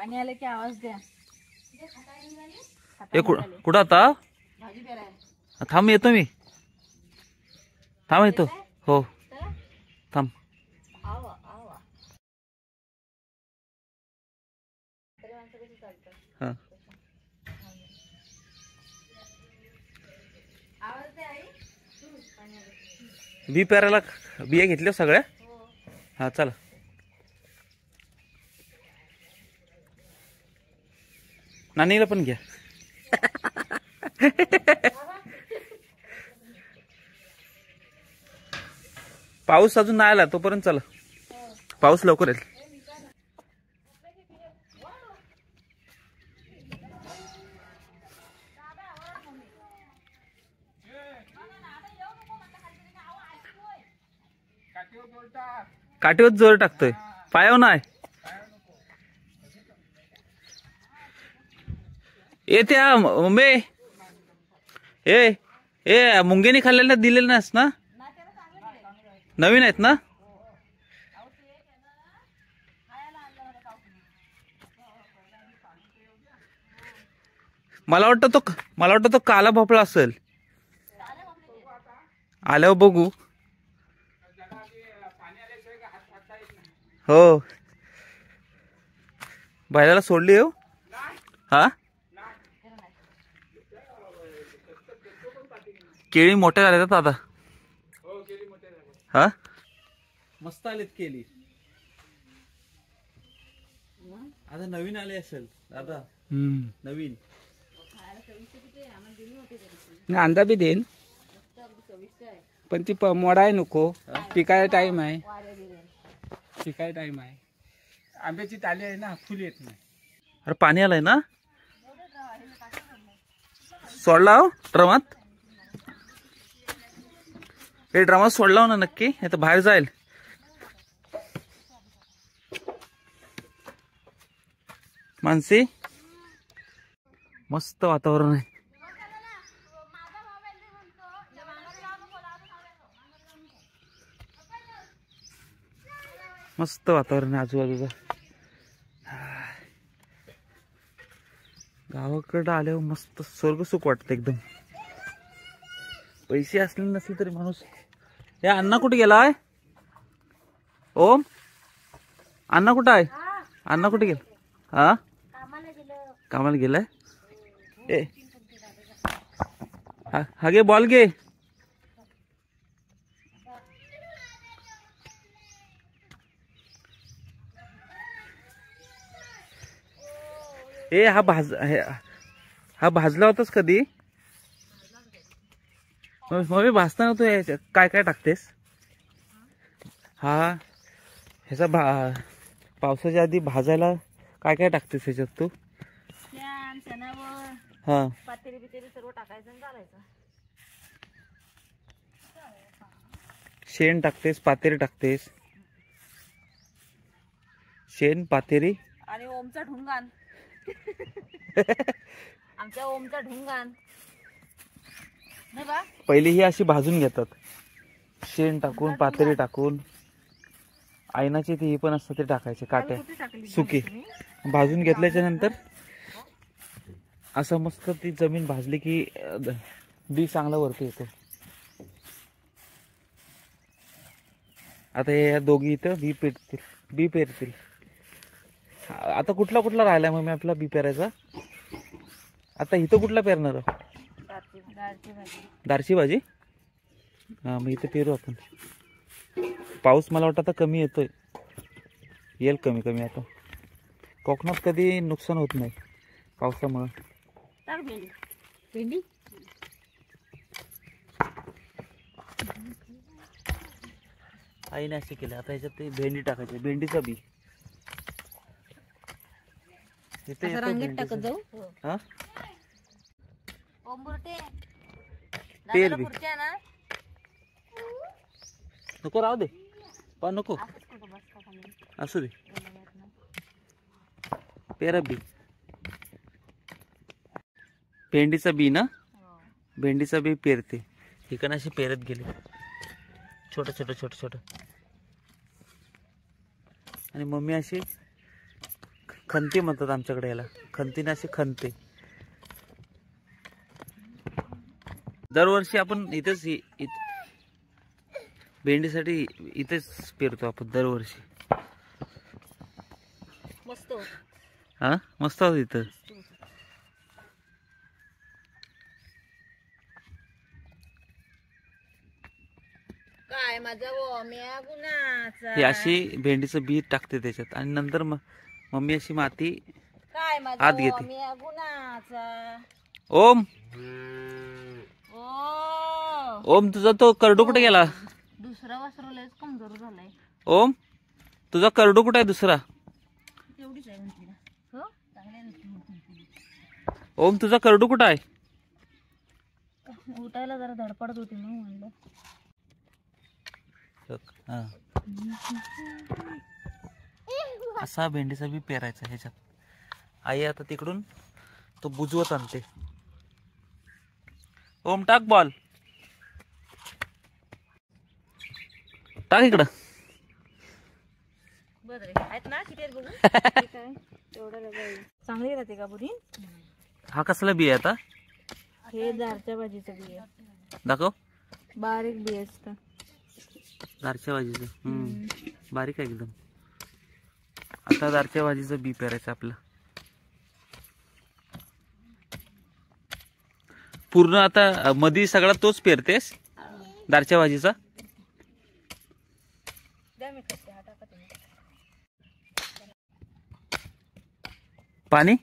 पाणी आलं की आवाज द्या. कुठं आता? थांब येतो मी. थांब येतो. हो थांब. हा बी पेरायला बिया घेतल्या सगळ्या. हा चला. नानीला पण घ्या. पाऊस अजून नाही आला तोपर्यंत चला. पाऊस लवकर येईल. काठीवर जोर टाकतोय, पायावर नाही. येत्या मम्मी ए मुंगेनी खाल्लेल्या दिलेल्या नाहीस ना? नवीन आहेत ना? मला वाटतं तो काला भोपळा असेल. आल्यावर बघू. हो बैलाला सोडली हो. हा केळी मोठ्या झाल्या आता. हा मस्त आलेत केळी. आता नवीन आले असेल दादा. नवीन अंदा बी देईन पण ती मोडाय नको. पिकाय टाइम आहे. पिकाय टाइम आहे. आंब्याची ताली आहे ना, फुल येत नाही. अरे पाणी आलंय ना. सोडला हो ड्रमात. हे ड्रमात सोडला हो ना नक्की, हे तर बाहेर जाईल. मानसी मस्त वातावरण आहे. मस्त वातावरण आहे आजूबाजूचं. गावाकडं आल्यावर मस्त स्वर्ग सुख वाटतं एकदम. पैसे असले नसले तरी माणूस. हे अण्णा कुठे गेलाय? ओम अण्णा कुठं आहे? अण्णा कुठे गेला? हा कामाला गेलाय. ए हा गे बॉल घे. ए हा भाजला होतास कधी? मम्मी भाजताना तू याच्यात काय काय टाकतेस? हा ह्याचा पावसाच्या आधी भाजायला काय काय टाकतेस ह्याच्यात तू? हा पातेरी बितेरी सर्व टाकायचं आणि घालायचं. शेण टाकतेस, पातेरी टाकतेस. शेण पातेरी आणि ओमचा ढुंगान. आमच्या ओमचा ढुंगान नाही बा. पहिली ही अशी भाजून घेतात, शेण टाकून पातेरी टाकून. आयनाची ती पण असतं ते टाकायचे काट्या सुके. भाजून घेतल्याच्या नंतर असं मस्त ती जमीन भाजली की बी चांगला वरती येतो. आता हे दोघी इथं बी पेरतील. आता कुठला राहिलाय मग मी आपला बी पेरायचा? आता इथं कुठला पेरणार? दारची भाजी. हा मग इथं पेरू आपण. पाऊस मला वाटतं आता कमी येतोय. येईल कमी कमी. आता कोकणात कधी नुकसान होत नाही पावसामुळे. भेंडी आईने असे केले. आता ह्याच्यात ते भेंडी टाकायची. भेंडीचा बी रांगेत टाकत जाऊ. हा ओंबुरटे पेर बी ना. नको राहू दे पण नको असू दे. पेरा बी भेंडीचा बी ना. भेंडीचा बी पेरते. इकडे अशी पेरत गेले छोट छोट. आणि मम्मी अशी खंती म्हणतात आमच्याकडे याला. खंतीने असे खंते. दरवर्षी आपण इथेच भेंडीसाठी इथेच पेरतो आपण दरवर्षी. मस्त होत. हा मस्त होत इथं. काय माझा ओम्या गुणाचा. ही अशी भेंडीचं बी टाकते त्याच्यात आणि नंतर मम्मी अशी माती काय आत माझा घेते. ओम्या गुणाचा. ओम ओ ओम तुझा तो करडू कुठे गेला? दुसरा वासरू लयच कमजोर झालाय. ओम तुझा करडू कुठे आहे दुसरा? तेवढीच आहे म्हणते ना. हो चांगल्या दिसते. ओम तुझा करडू कुठे आहे? उठायला जरा धडपडत होती ना म्हणलं. हा. असा भेंडीचा बी पेरायचा ह्याच्यात. आई आता तिकडून तो बुजवत आणते. ओम टाक बॉल. टाक इकडं. बरं आहेत ना किती आहेत बघू. काय तेवढं चांगली राहते का बुरी. हा कसला बी आहे आता? हे दारच्या भाजीचं बी आहे. दाखव. बारीक बी असतं. दारच्या भाजीचं. बारीक आहे एकदम. आता दारच्या भाजीचं बी पेरायचं आपलं. पूर्ण आता मधी सगळा तोच पेरतेस दारच्या भाजीचा. पाणी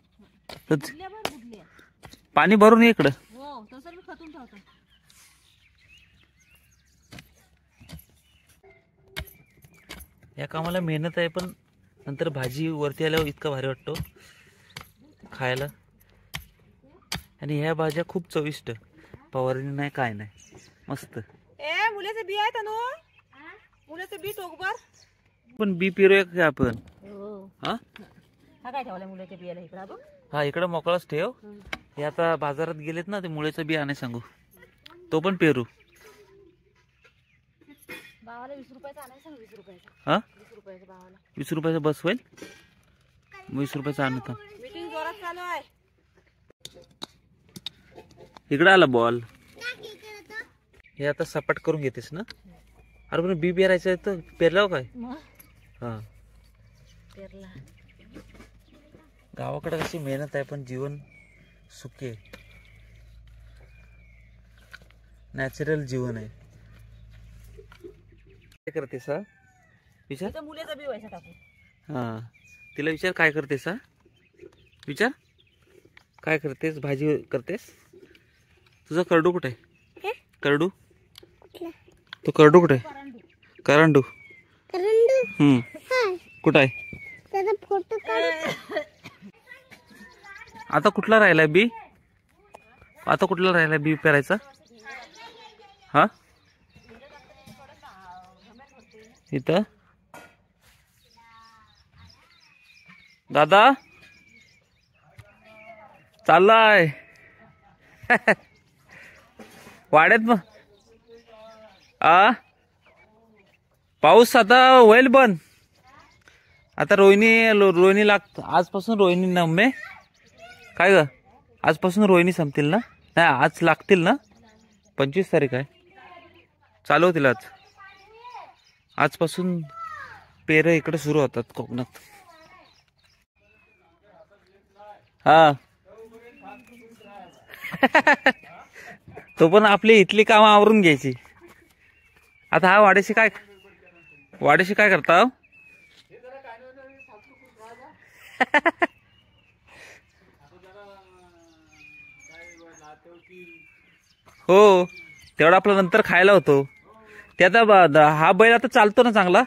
पाणी भरून ये इकडं. हो तसं मी खतून ठेवतो. या कामाला मेहनत आहे पण नंतर भाजी वरती आल्यावर इतका भारी वाटतो खायला. आणि ह्या भाज्या खूप चविष्ट. फवारणी नाही काय नाही मस्त. ए मुलाचं बी आहे तनु. मुलाचं बी टोकभर. पण बी पेरूया का आपण? हा हा काय ठेवलाय मुलाच्या बियाला इकडं बघ. हा इकडं मोकळाच ठेव. हे आता बाजारात गेलेत ना ते मुळेचं बी आणाय सांगू. तो पण पेरू. भावाला 20 रुपयाचा आणायचं सांग. 20 रुपयाचा. हा 20 रुपयाचा भावाला. 20 रुपयाचा बस होईल. 20 रुपयाचा आणतो. मीटिंग जोरात चालू आहे. इकडं आला बॉल. हे आता सपाट करून घेतेस ना. अरे पण बी पेरायचं आहे तर पेरलाव काय? हा पेरला. गावाकडे कशी मेहनत आहे पण जीवन सुखी आहे. नॅचरल जीवन आहे. काय करतेस हा? विचार. तर मुलाचा बी व्हायचा टाकू. हा तिला विचार काय करतेस हा? विचार काय करतेस? भाजी करतेस? तुझा करडू कुठे आहे? करडू तो करडू कुठे आहे? करंडू. कुठं आहे? आता कुठला राहिलाय बी? आता कुठला राहिलाय बी पेरायचा? हा इथं दादा चाललाय वाड्यात. मग पाऊस आता होईल बंद. आता रोहिणी लागत. आजपासून रोहिणी नम्मे काय ग? आजपासून रोहिणी संपतील ना? नाही आज लागतील ना. 25 तारीख आहे. चालू होतील आज. आजपासून पेरं इकडे सुरू होतात कोकणात. हा तो पण आपली इथली कामं आवरून घ्यायची. आता हा वाड्याशी काय करता? हो तेवढा आपला नंतर खायला होतो. ते आता हा बैल आता चालतो ना चांगला.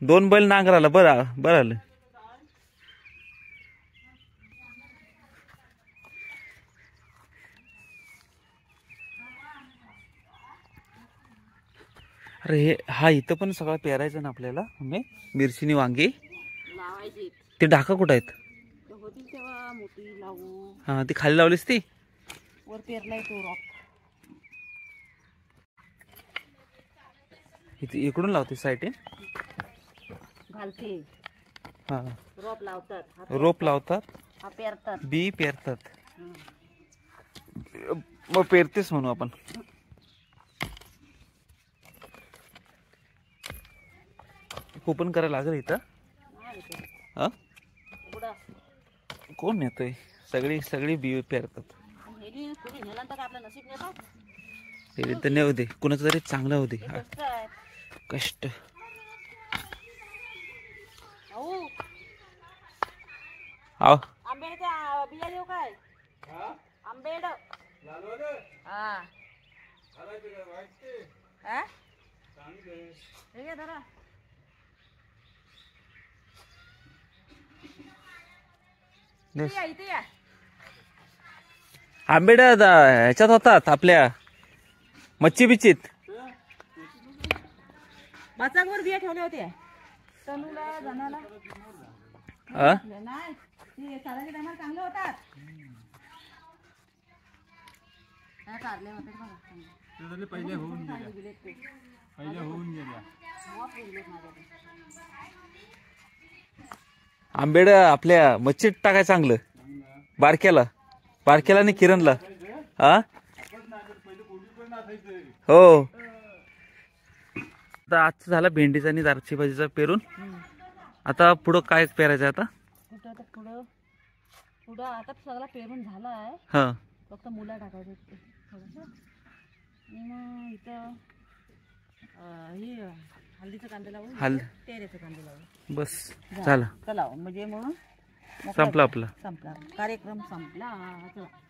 2 बैल नांगराला. बरं आलं. अरे हा इथं पण सगळं पेरायचं ना आपल्याला. मिरचीनी वांगी लावायची. ते ढाका कुठं आहेत? होती तेव्हा मोठी लावू. हा ती खाली लावलीस ती. वर पेरलाय तो रॉक. इकडून लावते साईट घालते. हा रोप लावतात रोप लावतात हा पेरतात बी पेरतात मग पेरतेच म्हणू आपण कुपन करायला लागेल इथं हा कोण नेतोय सगळी सगळी बी पेरतात ते तर नेऊ दे कुणाचं तरी चांगलं होऊ दे कष्ट आव आंबेडच्या बिया देऊ काय आंबेड हा ठीक आहे धरा इथे या आंबेड ह्याच्यात होतात आपल्या मच्छी बिच्चीत बाचाकवर बिया ठेवल्या होत्या तनूला जनाला हा नाही ते साधाच्या टायमाला चांगले होतात कारले होते बघा पहिले होऊन गेल्या आंबेड आपल्या मच्छीत टाकाय चांगलं बारक्याला आणि किरणला हा हो आता आज झाला भेंडीचा आणि दारची भाजीचा पेरून आता पुढं काय पेरायचं आता कुठं आता पुढं आता सगळा पेरून झाला आहे हा फक्त मुला टाकायचं थोडंसं आणि मग इथं ही हल्दीचं कांदा लावून तेरेचं कांदा लावून बस झालं चला म्हणजे मग संपला आपला संपला कार्यक्रम संपला चला